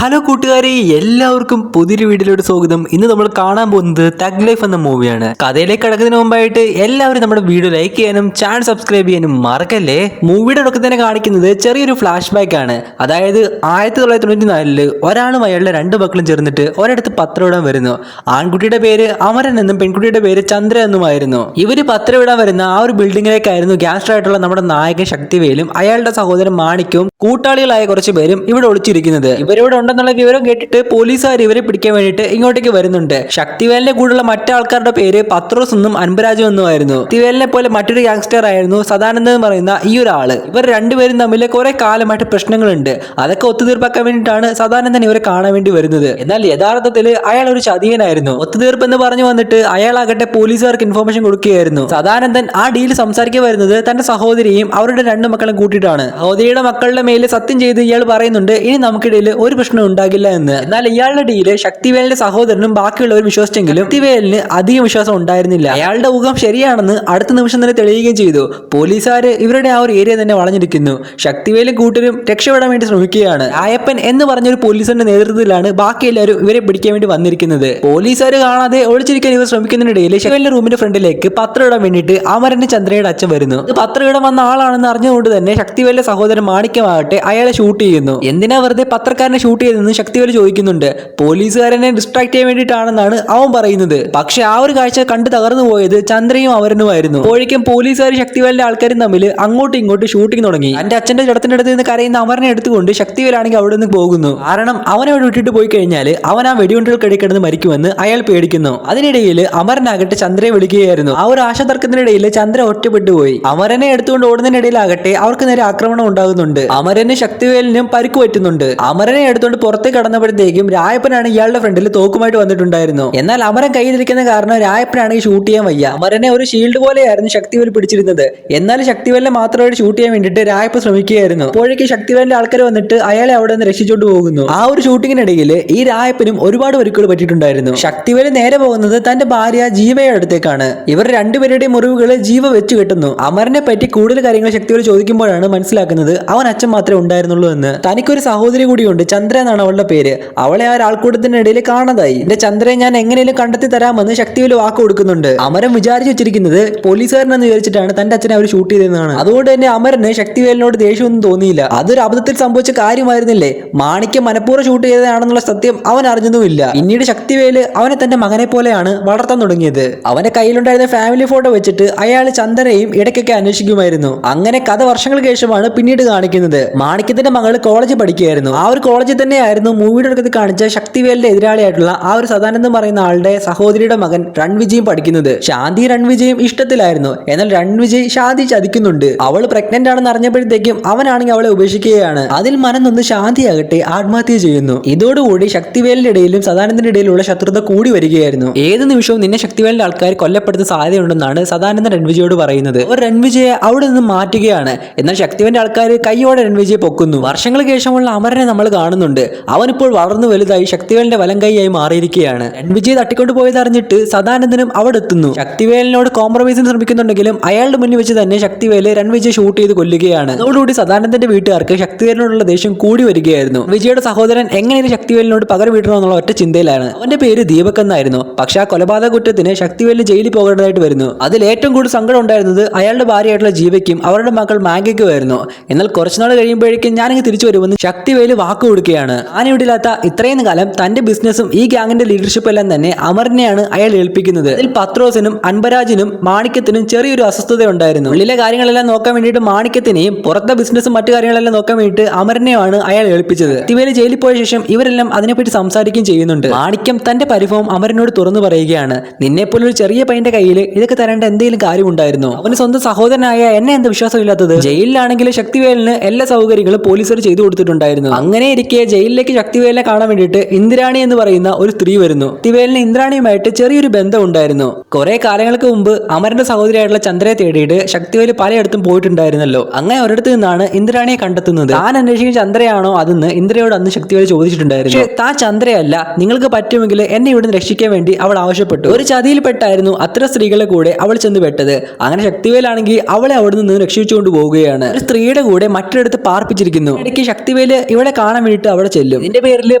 Hello കൂട്ടുകാരെ, എല്ലാവർക്കും പുതിയൊരു വീഡിയോയിലോട്ട് സ്വാഗതം. ഇന്ന് നമ്മൾ കാണാൻ പോകുന്നത് തഗ് ലൈഫ് എന്ന മൂവിയാണ്. കഥയിലേക്ക് കടക്കുന്നതിന് മുമ്പായിട്ട് എല്ലാവരും നമ്മുടെ വീഡിയോ ലൈക്ക് ചെയ്യാനും ചാനൽ സബ്സ്ക്രൈബ് ചെയ്യാനും മറക്കല്ലേ. മൂവിയുടെ തുടക്കത്തിൽ തന്നെ കാണിക്കുന്നത് ചെറിയൊരു ഫ്ലാഷ് ബാക്ക് ആണ്. അതായത് 1994 ഒരാളും അയാളുടെ രണ്ട് മക്കളും ചേർന്നിട്ട് ഒരിടത്ത് പത്രം ഇടാൻ വരുന്നു. ആൺകുട്ടിയുടെ പേര് അമരൻ എന്നും പെൺകുട്ടിയുടെ പേര് ചന്ദ്ര എന്നുമായിരുന്നു. ഇവര് പത്രം ഇടാൻ വരുന്ന ആ ഒരു ബിൽഡിങ്ങിലേക്കായിരുന്നു ഗ്യാങ്സ്റ്റർ ആയിട്ടുള്ള നമ്മുടെ നായകൻ ശക്തിവേലും അയാളുടെ സഹോദരൻ മാണിക്കും കൂട്ടാളികളായ കുറച്ച് പേരും ഇവിടെ ഒളിച്ചിരിക്കുന്നത്. ഇവരിവിടെ ഉണ്ടെന്നുള്ള വിവരം കേട്ടിട്ട് പോലീസുകാർ ഇവരെ പിടിക്കാൻ വേണ്ടിയിട്ട് ഇങ്ങോട്ടേക്ക് വരുന്നുണ്ട്. ശക്തിവേലിന്റെ കൂടെയുള്ള മറ്റാൾക്കാരുടെ പേര് പത്രോസ് എന്നും അൻപരാജും എന്നുമായിരുന്നു. ശക്തിവേലിനെ പോലെ മറ്റൊരു ഗ്യാങ്സ്റ്റർ ആയിരുന്നു സദാനന്ദൻ എന്ന് പറയുന്ന ഈ ഒരാള്. ഇവർ രണ്ടുപേരും തമ്മിൽ കുറെ കാലമായിട്ട് പ്രശ്നങ്ങളുണ്ട്. അതൊക്കെ ഒത്തുതീർപ്പാക്കാൻ വേണ്ടിയിട്ടാണ് സദാനന്ദൻ ഇവരെ കാണാൻ വേണ്ടി വരുന്നത്. എന്നാൽ യഥാർത്ഥത്തിൽ അയാൾ ഒരു ചതിയനായിരുന്നു. ഒത്തുതീർപ്പ് എന്ന് പറഞ്ഞു വന്നിട്ട് അയാളാകട്ടെ പോലീസുകാർക്ക് ഇൻഫോർമേഷൻ കൊടുക്കുകയായിരുന്നു. സദാനന്ദൻ ആ ഡീൽ സംസാരിക്കാൻ വരുന്നത് തന്റെ സഹോദരിയും അവരുടെ രണ്ട് മക്കളും കൂട്ടിയിട്ടാണ്. സഹോദരിയുടെ മക്കളുടെ മേല് സത്യം ചെയ്ത് ഇയാൾ പറയുന്നുണ്ട് ഇനി നമുക്കിടയിൽ ഒരു പ്രശ്നം ഉണ്ടാകില്ല എന്ന്. എന്നാൽ ഇയാളുടെ ഡീല് ശക്തിവേലിന്റെ സഹോദരനും ബാക്കിയുള്ളവർ വിശ്വസിച്ചെങ്കിലും ശക്തിവേലിന് അധികം വിശ്വാസം ഉണ്ടായിരുന്നില്ല. അയാളുടെ ഊഹം ശരിയാണെന്ന് അടുത്ത നിമിഷം തന്നെ തെളിയുകയും ചെയ്തു. പോലീസുകാര് ഇവരുടെ ആ ഒരു ഏരിയ തന്നെ വളഞ്ഞിരിക്കുന്നു. ശക്തിവേലും കൂട്ടരും രക്ഷപ്പെടാൻ വേണ്ടി ശ്രമിക്കുകയാണ്. രായപ്പൻ എന്ന് പറഞ്ഞൊരു പോലീസിന്റെ നേതൃത്വത്തിലാണ് ബാക്കി എല്ലാവരും ഇവരെ പിടിക്കാൻ വേണ്ടി വന്നിരിക്കുന്നത്. പോലീസുകാർ കാണാതെ ഒളിച്ചിരിക്കാൻ ഇവർ ശ്രമിക്കുന്നതിനിടയിൽ ശക്തിവേലിന്റെ റൂമിന്റെ ഫ്രണ്ടിലേക്ക് പത്രം ഇടാൻ വേണ്ടിയിട്ട് അമരന്റെ ചന്ദ്രയുടെ അച്ഛൻ വരുന്നു. പത്രം ഇടാൻ വന്ന ആളാണെന്ന് അറിഞ്ഞുകൊണ്ട് തന്നെ ശക്തിവേലിന്റെ സഹോദരൻ മാണിക്യമാകട്ടെ അയാളെ ഷൂട്ട് ചെയ്യുന്നു. എന്തിനാ വെറുതെ പത്രക്കാരനെ ഷൂട്ട് ചെയ്തെന്ന് ശക്തിവേൽ ചോദിക്കുന്നുണ്ട്. പോലീസുകാരനെ ഡിസ്ട്രാക്ട് ചെയ്യാൻ വേണ്ടിയിട്ടാണെന്നാണ് അവൻ പറയുന്നത്. പക്ഷെ ആ ഒരു കാഴ്ച കണ്ട് തകർന്നു പോയത് ചന്ദ്രയും അവരനുമായിരുന്നു. അപ്പോഴേക്കും പോലീസുകാർ ശക്തിവേലിന്റെ ആൾക്കാരും തമ്മിൽ അങ്ങോട്ടും ഇങ്ങോട്ടും ഷൂട്ടിംഗ് തുടങ്ങി. തന്റെ അച്ഛന്റെ ജടത്തിന്റെ അടുത്ത് നിന്ന് കരയുന്ന അമരനെ എടുത്തുകൊണ്ട് ശക്തിവേലാണെങ്കിൽ അവിടെ നിന്ന് പോകുന്നു. കാരണം അവനെ അവിടെ വിട്ടിട്ട് പോയി കഴിഞ്ഞാൽ അവൻ ആ വെടികൊണ്ടുകൾക്കിടയിൽ കിടന്ന് മരിക്കുമെന്ന് അയാൾ പേടിക്കുന്നു. അതിനിടയിൽ അമരനാകട്ടെ ചന്ദ്രയെ വിളിക്കുകയായിരുന്നു. ആ ഒരു ആശതർക്കത്തിനിടയിൽ ചന്ദ്ര ഒറ്റപ്പെട്ടു പോയി. അമരനെ എടുത്തുകൊണ്ട് ഓടുന്നതിനിടയിലാകട്ടെ അവർക്ക് നേരെ ആക്രമണം ഉണ്ടാകുന്നുണ്ട്. അമരന് ശക്തിവേലിനും പരിക്ക് പറ്റുന്നുണ്ട്. അമരനെ എടുത്തുകൊണ്ട് പുറത്തേക്ക് കടന്നപ്പോഴത്തേക്കും രായപ്പനാണ് ഇയാളുടെ ഫ്രണ്ടിൽ തോക്കുമായിട്ട് വന്നിട്ടുണ്ടായിരുന്നു. എന്നാൽ അമരൻ കയ്യിലിരിക്കുന്ന കാരണം രായപ്പനാണെങ്കിൽ ഷൂട്ട് ചെയ്യാൻ വയ്യ. അമരനെ ഒരു ഷീൽഡ് പോലെയായിരുന്നു ശക്തിവേൽ പിടിച്ചിരുന്നത്. എന്നാൽ ശക്തിവേലിനെ മാത്രമായിട്ട് ഷൂട്ട് ചെയ്യാൻ വേണ്ടിയിട്ട് രായപ്പ ശ്രമിക്കുകയായിരുന്നു. അപ്പോഴേക്ക് ശക്തിവേലിന്റെ ആൾക്കാർ വന്നിട്ട് അയാളെ അവിടെ നിന്ന് രക്ഷിച്ചുകൊണ്ട് പോകുന്നു. ആ ഒരു ഷൂട്ടിങ്ങിനിടയിൽ ഈ രായപ്പനും ഒരുപാട് പരിക്കുകൾ പറ്റിയിട്ടുണ്ടായിരുന്നു. ശക്തിവേല് നേരെ പോകുന്നത് തന്റെ ഭാര്യ ജീവയുടെ അടുത്തേക്കാണ്. ഇവർ രണ്ടുപേരുടെയും മുറിവുകൾ ജീവ വെച്ച് കെട്ടുന്നു. അമരനെ പറ്റി കൂടുതൽ കാര്യങ്ങൾ ശക്തിവേൽ ചോദിക്കുമ്പോഴാണ് മനസ്സിലാക്കുന്നത് അവൻ അച്ഛൻ മാത്രമേ ഉണ്ടായിരുന്നുള്ളൂ എന്ന്. തനിക്കൊരു സഹോദരി കൂടിയുണ്ട്, ചന്ദ്ര എന്നാണ് അവളുടെ പേര്. അവളെ ആ ആൾക്കൂട്ടത്തിനിടയിൽ കാണാതായി. എന്റെ ചന്ദ്രയെ ഞാൻ എങ്ങനെയും കണ്ടെത്തി തരാമെന്ന് ശക്തിവേൽ വാക്ക് കൊടുക്കുന്നുണ്ട്. അമരൻ വിചാരിച്ചു വെച്ചിരിക്കുന്നത് പോലീസുകാരനെന്ന് വിചാരിച്ചിട്ടാണ് തന്റെ അച്ഛനെ അവർ ഷൂട്ട് ചെയ്തതെന്നാണ്. അതുകൊണ്ട് തന്നെ അമരന് ശക്തിവേലിനോട് ദേഷ്യമൊന്നും തോന്നിയില്ല. അതൊരു അബദ്ധത്തിൽ സംഭവിച്ച കാര്യമായിരുന്നില്ലേ. മാണിക്യം മനഃപൂർവ്വം ഷൂട്ട് ചെയ്തതാണെന്നുള്ള സത്യം അവൻ അറിഞ്ഞതുമില്ല. പിന്നീട് ശക്തിവേല് അവനെ തന്റെ മകനെ പോലെയാണ് വളർത്താൻ തുടങ്ങിയത്. അവന്റെ കയ്യിലുണ്ടായിരുന്ന ഫാമിലി ഫോട്ടോ വെച്ചിട്ട് അയാൾ ചന്ദ്രനെയും ഇടയ്ക്കൊക്കെ അന്വേഷിക്കുമായിരുന്നു. അങ്ങനെ കഥ വർഷങ്ങൾക്ക് ശേഷമാണ് പിന്നീട് കാണിക്കുന്നത്. മാണിക്യത്തിന്റെ മകൾ കോളേജിൽ പഠിക്കുകയായിരുന്നു. ആ ഒരു കോളേജിൽ തന്നെയായിരുന്നു മൂവിയുടെ അടുത്ത് കാണിച്ച ശക്തിവേലിന്റെ എതിരാളിയായിട്ടുള്ള ആ ഒരു സദാനന്ദൻ പറയുന്ന ആളുടെ സഹോദരിയുടെ മകൻ രൺവിജയും പഠിക്കുന്നത്. ശാന്തി രൺവിജയും ഇഷ്ടത്തിലായിരുന്നു. എന്നാൽ രൺവിജയ് ശാന്തി ചതിക്കുന്നുണ്ട്. അവൾ പ്രഗ്നന്റ് ആണെന്ന് അറിഞ്ഞപ്പോഴത്തേക്കും അവനാണെങ്കിൽ അവളെ ഉപേക്ഷിക്കുകയാണ്. അതിൽ മനം നൊന്ന് ശാന്തിയാകട്ടെ ആത്മഹത്യ ചെയ്യുന്നു. ഇതോടുകൂടി ശക്തിവേലിന്റെ ഇടയിലും സദാനന്ദന്റെ ഇടയിലുള്ള ശത്രുത കൂടി വരികയായിരുന്നു. ഏത് നിമിഷവും നിന്നെ ശക്തിവേലിന്റെ ആൾക്കാർ കൊല്ലപ്പെടുന്ന സാധ്യതയുണ്ടെന്നാണ് സദാനന്ദൻ രൺവിജയോട് പറയുന്നത്. അവർ രൺവിജയെ അവിടെ നിന്ന് മാറ്റുകയാണ്. എന്നാൽ ശക്തിവേലിന്റെ ആൾക്കാർ കൈയോടെ രൺവിജയെ പൊക്കുന്നു. വർഷങ്ങൾക്ക് ശേഷമുള്ള അമരനെ നമ്മൾ കാണുന്നുണ്ട്. അവനിപ്പോൾ വളർന്നു വലുതായി ശക്തിവേലിന്റെ വലം കൈയായി മാറിയിരിക്കുകയാണ്. രൺവിജയെ തട്ടിക്കൊണ്ടു പോയത് അറിഞ്ഞിട്ട് സദാനന്ദനും അവിടെ എത്തുന്നു. ശക്തിവേലിനോട് കോംപ്രമൈസിന് ശ്രമിക്കുന്നുണ്ടെങ്കിലും അയാളുടെ മുന്നിൽ വെച്ച് തന്നെ ശക്തിവേല് രൺവിജയെ ഷൂട്ട് ചെയ്ത് കൊല്ലുകയാണ്. അതോടുകൂടി സദാനന്ദന്റെ വീട്ടുകാർക്ക് ശക്തിവേലിനോടുള്ള ദേഷ്യം കൂടി വരികയായിരുന്നു. വിജയുടെ സഹോദരൻ എങ്ങനെയും ശക്തിവേലിനോട് പകരം വീട്ടണമെന്നുള്ള ഒറ്റ ചിന്തയിലാണ്. അവന്റെ പേര് ദീപക് എന്നായിരുന്നു. പക്ഷെ ആ കൊലപാതക കുറ്റത്തിന് ശക്തിവേലിന് ജയിലിൽ പോകേണ്ടതായിട്ട് വരുന്നു. അതിൽ ഏറ്റവും കൂടുതൽ സങ്കടം ഉണ്ടായിരുന്നത് അയാളുടെ ഭാര്യയായിട്ടുള്ള ജീവയ്ക്കും അവരുടെ മകൾ മാഗയ്ക്കുമായിരുന്നു. എന്നാൽ കുറച്ചുനാൾ കഴിയുമ്പോഴേക്കും ഞാനിങ്ങ് തിരിച്ചു വരുമെന്ന് ശക്തിവേല് വാക്ക് കൊടുക്കുകയാണ്. ഞാനിവിടെ ഇല്ലാത്ത ഇത്രയും കാലം തന്റെ ബിസിനസ്സും ഈ ഗ്യാങ്ങിന്റെ ലീഡർഷിപ്പ് എല്ലാം തന്നെ അമരനെയാണ് അയാൾ ഏൽപ്പിക്കുന്നത്. അതിൽ പത്രോസിനും അൻപരാജിനും മാണിക്യത്തിനും ചെറിയൊരു അസ്വസ്ഥത ഉണ്ടായിരുന്നു. ഉള്ളിലെ കാര്യങ്ങളെല്ലാം നോക്കാൻ വേണ്ടിയിട്ട് മാണിക്യത്തിനെയും പുറത്തെ ബിസിനസ്സും മറ്റു കാര്യങ്ങളെല്ലാം നോക്കാൻ വേണ്ടിയിട്ട് അമരനെയാണ് അയാൾ ഏൽപ്പിച്ചത്. ശക്തിവേല് ജയിലിൽ പോയ ശേഷം ഇവരെല്ലാം അതിനെപ്പറ്റി സംസാരിക്കുകയും ചെയ്യുന്നുണ്ട്. മാണിക്യം തന്റെ പരിഭവം അമരനോട് തുറന്നു പറയുകയാണ്. നിന്നെപ്പോലൊരു ചെറിയ പയ്യന്റെ കയ്യിൽ ഇതൊക്കെ തരേണ്ട എന്തെങ്കിലും കാര്യമുണ്ടായിരുന്നു. അവന് സ്വന്തം സഹോദരനായ എന്നെ എന്ത് വിശ്വാസമില്ലാത്തത്. ജയിലിലാണെങ്കിൽ ശക്തിവേലിന് എല്ലാ സൗകര്യങ്ങളും പോലീസുകാർ ചെയ്തു കൊടുത്തിട്ടുണ്ടായിരുന്നു. അങ്ങനെ ഇരിക്കെ ജയിലിലേക്ക് ശക്തിവേലിനെ കാണാൻ വേണ്ടിയിട്ട് ഇന്ദ്രാണി എന്ന് പറയുന്ന ഒരു സ്ത്രീ വരുന്നു. ശക്തിവേലിന് ഇന്ദ്രാണിയുമായിട്ട് ചെറിയൊരു ബന്ധം ഉണ്ടായിരുന്നു. കുറെ കാലങ്ങൾക്ക് മുമ്പ് അമരന്റെ സഹോദരിയായിട്ടുള്ള ചന്ദ്രയെ തേടിയിട്ട് ശക്തിവേല് പലയിടത്തും പോയിട്ടുണ്ടായിരുന്നല്ലോ. അങ്ങനെ ഒരിടത്ത് നിന്നാണ് ഇന്ദ്രാണിയെ കണ്ടെത്തുന്നത്. താൻ അന്വേഷിക്കുന്ന ചന്ദ്രയാണോ അതെന്ന് ഇന്ദ്രയോട് അന്ന് ശക്തിവേല് ചോദിച്ചിട്ടുണ്ടായിരുന്നു. പക്ഷേ താൻ ചന്ദ്രയല്ല, നിങ്ങൾക്ക് പറ്റുമെങ്കിൽ എന്നെ ഇവിടുന്ന് രക്ഷിക്കാൻ വേണ്ടി അവൾ ആവശ്യപ്പെട്ടു. ഒരു ചതിയിൽപ്പെട്ടായിരുന്നു അത്ര സ്ത്രീകളെ കൂടെ അവൾ ചെന്ന് പെട്ടത്. അങ്ങനെ ശക്തിവേലാണെങ്കിൽ അവളെ അവിടെ നിന്ന് രക്ഷിച്ചുകൊണ്ട് പോവുകയാണ്. ഒരു സ്ത്രീയുടെ കൂടെ മറ്റൊരിടത്ത് പാർപ്പിച്ചിരിക്കുന്നു. ഇടയ്ക്ക് ശക്തിവേല് ഇവിടെ കാണാൻ വേണ്ടിയിട്ട് അവിടെ ചെല്ലും. ഇതിന്റെ പേരിൽ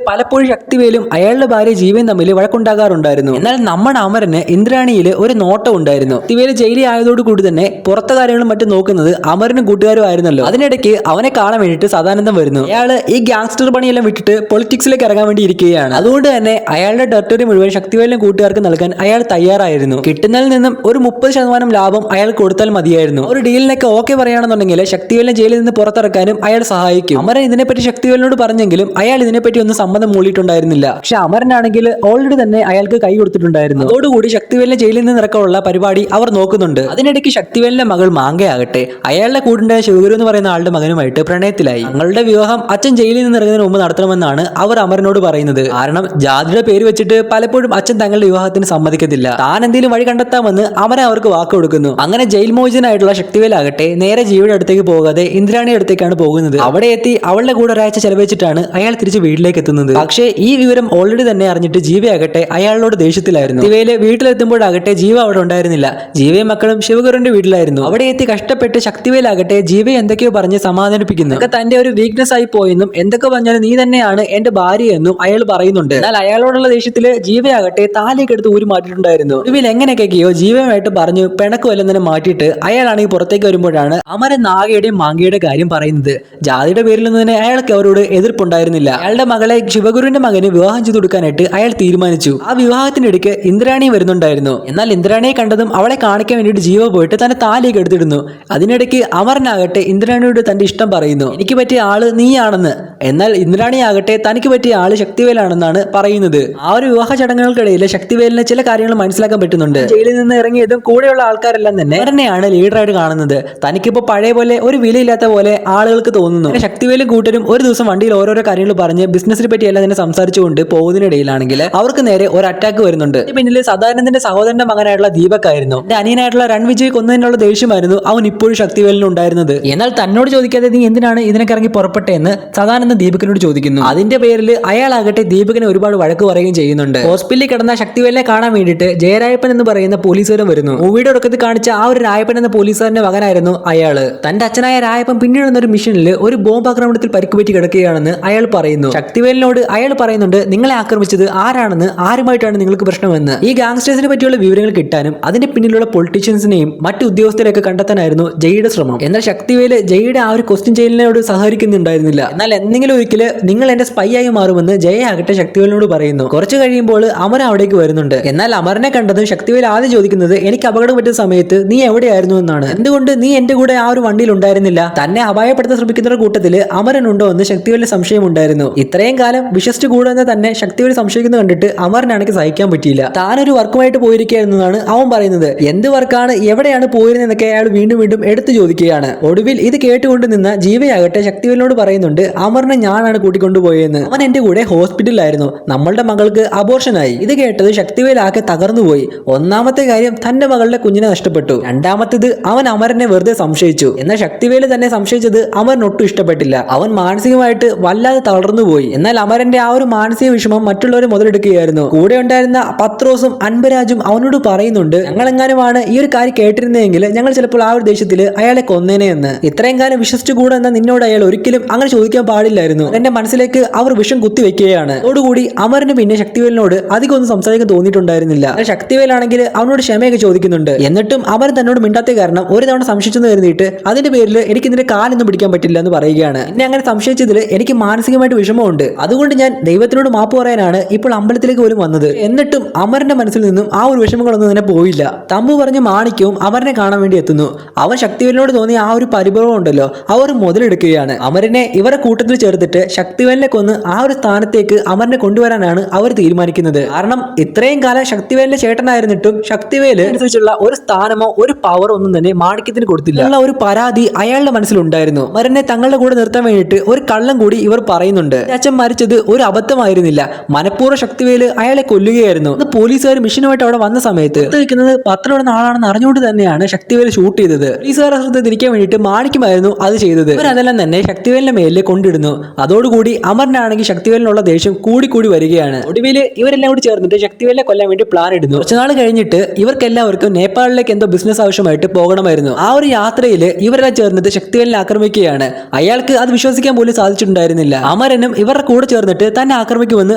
പലപ്പോഴും ശക്തിവേലും അയാളുടെ ഭാര്യ ജീവൻ തമ്മിൽ വഴക്കുണ്ടാകാറുണ്ടായിരുന്നു. എന്നാൽ നമ്മുടെ അമരന് ഇന്ദ്രാണിയിൽ ഒരു നോട്ടം ഉണ്ടായിരുന്നു. ശക്തിവേല് ജയിലിൽ ആയതോടു കൂടി തന്നെ പുറത്തെ കാര്യങ്ങളും മറ്റും നോക്കുന്നത് അമരനും കൂട്ടുകാരും ആയിരുന്നല്ലോ. അതിനിടയ്ക്ക് അവനെ കാണാൻ വേണ്ടിയിട്ട് സദാനന്ദം വരുന്നു. അയാൾ ഈ ഗാങ്സ്റ്റർ പണിയെല്ലാം വിട്ടിട്ട് പൊളിറ്റിക്സിലേക്ക് ഇറങ്ങാൻ വേണ്ടി ഇരിക്കുകയാണ്. അതുകൊണ്ട് തന്നെ അയാളുടെ ടെറിട്ടറി മുഴുവൻ ശക്തിവേലിനും കൂട്ടുകാർക്ക് നൽകാൻ അയാൾ തയ്യാറായിരുന്നു. കിട്ടുന്നതിൽ നിന്നും ഒരു 30% ലാഭം അയാൾ കൊടുത്താൽ മതിയായിരുന്നു. ഒരു ഡീലിനൊക്കെ ഓക്കെ പറയുകയാണെന്നുണ്ടെങ്കിൽ ശക്തിവേലിനെ ജയിലിൽ നിന്ന് പുറത്തിറക്കാനും അയാൾ സഹായിക്കും. അമരൻ ഇതിനെപ്പറ്റി ശക്തിവേലിനോട് പറഞ്ഞെങ്കിലും അയാൾ ഇതിനെപ്പറ്റി ഒന്നും സമ്മതം മൂളിയിട്ടുണ്ടായിരുന്നില്ല. പക്ഷെ അമരനാണെങ്കിൽ ഓൾറെഡി തന്നെ അയാൾക്ക് കൈ കൊടുത്തിട്ടുണ്ടായിരുന്നു. അതോടുകൂടി ശക്തിവേലിനെ ജയിലിൽ നിന്ന് ഇറക്കാനുള്ള പരിപാടി അവർ നോക്കുന്നുണ്ട്. അതിനിടയ്ക്ക് ശക്തിവേലിന്റെ മകൾ മാങ്കയാകട്ടെ അയാളുടെ കൂടെ ശിവഗുരു എന്ന് പറയുന്ന ആളുടെ മകനുമായിട്ട് പ്രണയത്തിലായി. തങ്ങളുടെ വിവാഹം അച്ഛൻ ജയിലിൽ നിന്ന് ഇറങ്ങുന്നതിന് മുമ്പ് നടത്തണമെന്നാണ് അവർ അമരനോട് പറയുന്നത്. കാരണം ജാതിയുടെ പേര് വെച്ചിട്ട് പലപ്പോഴും അച്ഛൻ തങ്ങളുടെ വിവാഹത്തിന് സമ്മതിക്കത്തില്ല. താൻ എന്തെങ്കിലും വഴി കണ്ടെത്താമെന്ന് അമരൻ അവർക്ക് വാക്ക് കൊടുക്കുന്നു. അങ്ങനെ ജയിൽ മോചിതനായിട്ടുള്ള ശക്തിവേലാകട്ടെ നേരെ ജീവിയുടെ അടുത്തേക്ക് പോകാതെ ഇന്ദ്രാണിയുടെ അടുത്തേക്കാണ് പോകുന്നത്. അവിടെ എത്തി അവളുടെ കൂടെ ഒരാഴ്ച ചെലവഴിച്ചിട്ടാണ് അയാൾ തിരിച്ച് വീട്ടിലേക്ക് എത്തുന്നത്. പക്ഷേ ഈ വിവരം ഓൾറെഡി തന്നെ അറിഞ്ഞിട്ട് ജീവയാകട്ടെ അയാളോട് ദേഷ്യത്തിലായിരുന്നു. ശക്തിവേല് വീട്ടിലെത്തുമ്പോഴാകട്ടെ ജീവ അവിടെ ഉണ്ടായിരുന്നില്ല. ജീവയും മക്കളും ശിവഗുരുവിന്റെ വീട്ടിലായിരുന്നു. അവിടെ എത്തി കഷ്ടപ്പെട്ട് ശക്തിവേലാകട്ടെ ജീവയെ എന്തൊക്കെയോ പറഞ്ഞ് സമാധാനിപ്പിക്കുന്നു. തന്റെ ഒരു വീക്ക്നെസ് ആയി പോയെന്നും എന്തൊക്കെ പറഞ്ഞാലും നീ തന്നെയാണ് എന്റെ ഭാര്യ എന്നും അയാൾ പറയുന്നുണ്ട്. എന്നാൽ അയാളോടുള്ള ദേഷ്യത്തില് ജീവയാകട്ടെ താലിയൊക്കെ എടുത്ത് ഊരി മാറ്റിയിട്ടുണ്ടായിരുന്നു. ഒടുവിൽ എങ്ങനെയൊക്കെയോ ജീവയുമായിട്ട് പറഞ്ഞു പിണക്കുമെല്ലാം തന്നെ മാറ്റിയിട്ട് അയാളാണെങ്കിൽ പുറത്തേക്ക് വരുമ്പോഴാണ് അമരൻ നാഗയുടെയും മാങ്കയുടെ കാര്യം പറയുന്നത്. ജാതിയുടെ പേരിൽ നിന്ന് തന്നെ അയാൾക്ക് അവരോട് എതിർപ്പുണ്ടായിരുന്നില്ല. അയാളുടെ മകളെ ശിവഗുരുവിന്റെ മകന് വിവാഹം ചെയ്തു കൊടുക്കാനായിട്ട് അയാൾ തീരുമാനിച്ചു. ആ വിവാഹത്തിനിടയ്ക്ക് ഇന്ദ്രാണി വരുന്നുണ്ടായിരുന്നു. എന്നാൽ ഇന്ദ്രാണിയെ കണ്ടതും അവളെ കാണിക്കാൻ വേണ്ടിയിട്ട് ജീവ പോയിട്ട് തന്റെ താലിയൊക്കെ എടുത്തിടുന്നു. അതിനിടയ്ക്ക് അമരനാകട്ടെ ഇന്ദ്രാണിയോട് തന്റെ ഇഷ്ടം പറയുന്നു. എനിക്ക് പറ്റിയ ആള് നീയാണെന്ന്. എന്നാൽ ഇന്ദ്രാണിയാകട്ടെ തനിക്ക് പറ്റിയ ആള് ശക്തിവേലാണെന്നാണ് പറയുന്നത്. ആ ഒരു വിവാഹ ചടങ്ങുകൾക്കിടയിൽ ശക്തിവേലിന് ചില കാര്യങ്ങൾ മനസ്സിലാക്കാൻ പറ്റുന്നുണ്ട്. ജയിലിൽ നിന്ന് ഇറങ്ങിയതും കൂടെയുള്ള ആൾക്കാരെല്ലാം തന്നെ അമരനെയാണ് ലീഡറായിട്ട് കാണുന്നത്. തനിക്കിപ്പോ പഴയ പോലെ ഒരു വിലയില്ലാത്ത പോലെ ആളുകൾക്ക് തോന്നുന്നു. ശക്തിവേലും കൂട്ടരും ഒരു ദിവസം വണ്ടിയിൽ ഓരോരോ കാര്യങ്ങൾ പറഞ്ഞ് ബിസിനസിനെ പറ്റി എല്ലാം തന്നെ സംസാരിച്ചുകൊണ്ട് പോകുന്നതിനിടയിലാണെങ്കിൽ അവർക്ക് നേരെ ഒരു അറ്റാക്ക് വരുന്നുണ്ട്. പിന്നിൽ സദാനന്ദന്റെ സഹോദരന്റെ മകനായിട്ടുള്ള ദീപക് ആയിരുന്നു. അനിയനായിട്ടുള്ള രൺവിജയ് കൊന്നതിനുള്ള ദേഷ്യമായിരുന്നു അവൻ ഇപ്പോഴും ശക്തിവേലിന് ഉണ്ടായിരുന്നത്. എന്നാൽ തന്നോട് ചോദിക്കാതെ നീ എന്തിനാണ് ഇതിനൊക്കെ ഇറങ്ങി പുറപ്പെട്ടെ എന്ന് സദാനന്ദൻ ദീപകിനോട് ചോദിക്കുന്നു. അതിന്റെ പേരിൽ അയാളാകട്ടെ ദീപകിനെ ഒരുപാട് വഴക്ക് പറയുകയും ചെയ്യുന്നുണ്ട്. ഹോസ്പിറ്റലിൽ കിടന്ന ശക്തിവേലിനെ കാണാൻ വേണ്ടിയിട്ട് ജയരായപ്പൻ എന്ന് പറയുന്ന പോലീസുകാരൻ വരുന്നു. മൂവിയുടെ തുടക്കത്തിൽ കാണിച്ച ആ ഒരു രായപ്പൻ എന്ന പോലീസുകാരന്റെ മകനായിരുന്നു അയാള്. തന്റെ അച്ഛനായ രായപ്പൻ പിന്നീട് ഒരു മിഷനിൽ ഒരു ബോംബ് ആക്രമണത്തിൽ പരിക്കുപറ്റി കിടക്കുകയാണെന്ന് അയാൾ പറയുന്നു. ശക്തിവേലിനോട് അയാൾ പറയുന്നുണ്ട് നിങ്ങളെ ആക്രമിച്ചത് ആരാണെന്ന്, ആരുമായിട്ടാണ് നിങ്ങൾക്ക് പ്രശ്നമെന്ന്. ഈ ഗാങ്സ്റ്റേഴ്സിനെ പറ്റിയുള്ള വിവരങ്ങൾ കിട്ടാനും അതിന്റെ പിന്നിലുള്ള പൊളിറ്റീഷ്യൻസിനെയും മറ്റു ഉദ്യോഗസ്ഥരെയൊക്കെ കണ്ടെത്താനായിരുന്നു ജയിയുടെ ശ്രമം. എന്നാൽ ശക്തിവേല് ജയിയുടെ ആ ഒരു ക്വസ്റ്റ്യൻ ചെയ്യലിനോട് സഹകരിക്കുന്നുണ്ടായിരുന്നില്ല. എന്നാൽ എന്തെങ്കിലും ഒരിക്കല് നിങ്ങൾ എന്റെ സ്പൈ ആയി മാറുമെന്ന് ജയ ആകട്ടെ ശക്തിവേലിനോട് പറയുന്നു. കുറച്ചു കഴിയുമ്പോൾ അമരൻ അവിടേക്ക് വരുന്നുണ്ട്. എന്നാൽ അമരനെ കണ്ടതും ശക്തിവേൽ ആദ്യം ചോദിക്കുന്നത് എനിക്ക് അപകടം പറ്റുന്ന സമയത്ത് നീ എവിടെയായിരുന്നു എന്നാണ്. എന്തുകൊണ്ട് നീ എന്റെ കൂടെ ആ ഒരു വണ്ടിയിൽ ഉണ്ടായിരുന്നില്ല? തന്നെ അപായപ്പെടുത്താൻ ശ്രമിക്കുന്നവരുടെ കൂട്ടത്തിൽ അമരൻ ഉണ്ടോ എന്ന് ശക്തിവേലിന് സംശയമുണ്ടായിരുന്നു. ഇത്രയും കാലം വിശ്വസിച്ച് കൂടുന്ന തന്നെ ശക്തിവേൽ സംശയിക്കുന്നത് കണ്ടിട്ട് അമരനാണെങ്കിൽ സഹിക്കാൻ പറ്റിയില്ല. താനൊരു വർക്കുമായിട്ട് പോയിരിക്കുകയാണെന്നാണ് അവൻ പറയുന്നത്. എന്ത് വർക്കാണ്, എവിടെയാണ് പോയിരുന്നതെന്നൊക്കെ അയാൾ വീണ്ടും വീണ്ടും എടുത്തു ചോദിക്കുകയാണ്. ഒടുവിൽ ഇത് കേട്ടുകൊണ്ട് നിന്ന ജീവയാകട്ടെ ശക്തിവേലിനോട് പറയുന്നുണ്ട് അമരനെ ഞാനാണ് കൂട്ടിക്കൊണ്ടുപോയെന്ന്. അവൻ എന്റെ കൂടെ ഹോസ്പിറ്റലിലായിരുന്നു. നമ്മളുടെ മകൾക്ക് അബോർഷനായി. ഇത് കേട്ടത് ശക്തിവേലാകെ തകർന്നുപോയി. ഒന്നാമത്തെ കാര്യം തന്റെ മകളുടെ കുഞ്ഞിനെ നഷ്ടപ്പെട്ടു. രണ്ടാമത്തേത് അവൻ അമരനെ വെറുതെ സംശയിച്ചു. എന്നാൽ ശക്തിവേല് തന്നെ സംശയിച്ചത് അമരൻ ഒട്ടും ഇഷ്ടപ്പെട്ടില്ല. അവൻ മാനസികമായിട്ട് വല്ലാതെ തളർന്നുപോയി. എന്നാൽ അമരന്റെ ആ ഒരു മാനസിക വിഷമം മറ്റുള്ളവരെ മുതലെടുക്കുകയായിരുന്നു. കൂടെ ഉണ്ടായിരുന്ന പത്രോസും അൻപരാജും അവനോട് പറയുന്നുണ്ട് ഞങ്ങളെങ്ങാനുമാണ് ഈ ഒരു കാര്യം കേട്ടിരുന്നെങ്കിൽ ഞങ്ങൾ ചിലപ്പോൾ ആ ഒരു ദേഷ്യത്തിൽ അയാളെ കൊന്നേനെ എന്ന്. ഇത്രയും കാലം വിശ്വസിച്ചു കൂടെ എന്ന നിന്നോട് അയാൾ ഒരിക്കലും അങ്ങനെ ചോദിക്കാൻ പാടില്ലായിരുന്നു. എന്റെ മനസ്സിലേക്ക് അവർ വിഷം കുത്തിവെക്കുകയാണ്. അതോടുകൂടി അമരന് പിന്നെ ശക്തിവേലിനോട് അധികം ഒന്നും സംസാരിക്കാൻ തോന്നിയിട്ടുണ്ടായിരുന്നില്ല. ശക്തിവേലാണെങ്കിൽ അവനോട് ക്ഷമയൊക്കെ ചോദിക്കുന്നുണ്ട്. എന്നിട്ടും അവൻ തന്നോട് മിണ്ടാത്ത കാരണം ഒരു തവണ സംശയിച്ചെന്ന് കരുതിയിട്ട് അതിന്റെ പേരിൽ എനിക്ക് ഇതിന്റെ കാലൊന്നും പിടിക്കാൻ പറ്റില്ല എന്ന് പറയുകയാണ്. എന്നെ അങ്ങനെ സംശയിച്ചതിൽ എനിക്ക് മാനസികമായിട്ട് വിഷമമുണ്ട്. അതുകൊണ്ട് ഞാൻ ദൈവത്തിനോട് മാപ്പ് പറയാനാണ് ഇപ്പോൾ അമ്പലത്തിലേക്ക് പോലും വന്നത്. എന്നിട്ടും അമരന്റെ മനസ്സിൽ നിന്നും ആ ഒരു വിഷമങ്ങളൊന്നും തന്നെ പോയില്ല. തമ്പു പറഞ്ഞ മാണിക്യവും അമരനെ കാണാൻ വേണ്ടി എത്തുന്നു. അവൻ ശക്തിവേലിനോട് തോന്നിയ ആ ഒരു പരിഭവം ഉണ്ടല്ലോ അവർ മുതലെടുക്കുകയാണ്. അമരനെ ഇവരെ കൂട്ടത്തിൽ ചേർത്തിട്ട് ശക്തിവേലിനെ കൊന്ന് ആ ഒരു സ്ഥാനത്തേക്ക് അമരനെ കൊണ്ടുവരാനാണ് അവർ തീരുമാനിക്കുന്നത്. കാരണം ഇത്രയും കാലം ശക്തിവേലിന്റെ ചേട്ടനായിരുന്നിട്ടും ശക്തിവേല് അനുസരിച്ചുള്ള ഒരു സ്ഥാനമോ ഒരു പവറോ ഒന്നും തന്നെ മാണിക്യത്തിന് കൊടുത്തില്ല ഉള്ള ഒരു പരാതി അയാളുടെ മനസ്സിലുണ്ടായിരുന്നു. അമരനെ തങ്ങളുടെ കൂടെ നിർത്താൻ വേണ്ടിയിട്ട് ഒരു കള്ളം കൂടി ഇവർ പറയുന്നുണ്ട്. അച്ഛൻ മരിച്ചത് ഒരു അബദ്ധമായിരുന്നില്ല, മനഃപൂർവ്വ ശക്തിവേല് അയാളെ കൊല്ലുകയായിരുന്നു. പോലീസുകാർ മിഷനുമായിട്ട് അവിടെ വന്ന സമയത്ത് വെക്കുന്നത് പത്രമുള്ള ആളാണെന്ന് അറിഞ്ഞുകൊണ്ട് തന്നെയാണ് ശക്തിവേല് ഷൂട്ട് ചെയ്തത്. പോലീസുകാരെ ശ്രദ്ധ തിരിക്കാൻ വേണ്ടിയിട്ട് മാണിക്കുമായിരുന്നു അത് ചെയ്തത്. ഇവരതെല്ലാം തന്നെ ശക്തിവേലിന്റെ മേലിൽ കൊണ്ടിടുന്നു. അതോടുകൂടി അമരനാണെങ്കിൽ ശക്തിവേലിനുള്ള ദേഷ്യം കൂടി വരികയാണ്. ഒടുവിൽ ഇവരെല്ലാം കൂടി ചേർന്നിട്ട് ശക്തിവേലിനെ കൊല്ലാൻ വേണ്ടി പ്ലാൻ ഇടുന്നു. കുറച്ചുനാൾ കഴിഞ്ഞിട്ട് ഇവർക്കെല്ലാവർക്കും നേപ്പാളിലേക്ക് എന്തോ ബിസിനസ് ആവശ്യമായിട്ട് പോകണമായിരുന്നു. ആ ഒരു യാത്രയിൽ ഇവരെല്ലാം ചേർന്നിട്ട് ശക്തിവേലിനെ ആക്രമിക്കുകയാണ്. പറയുകയാണ്. അയാൾക്ക് അത് വിശ്വസിക്കാൻ പോലും സാധിച്ചിട്ടുണ്ടായിരുന്നില്ല. അമരനും ഇവരുടെ കൂടെ ചേർന്നിട്ട് തന്നെ ആക്രമിക്കുമെന്ന്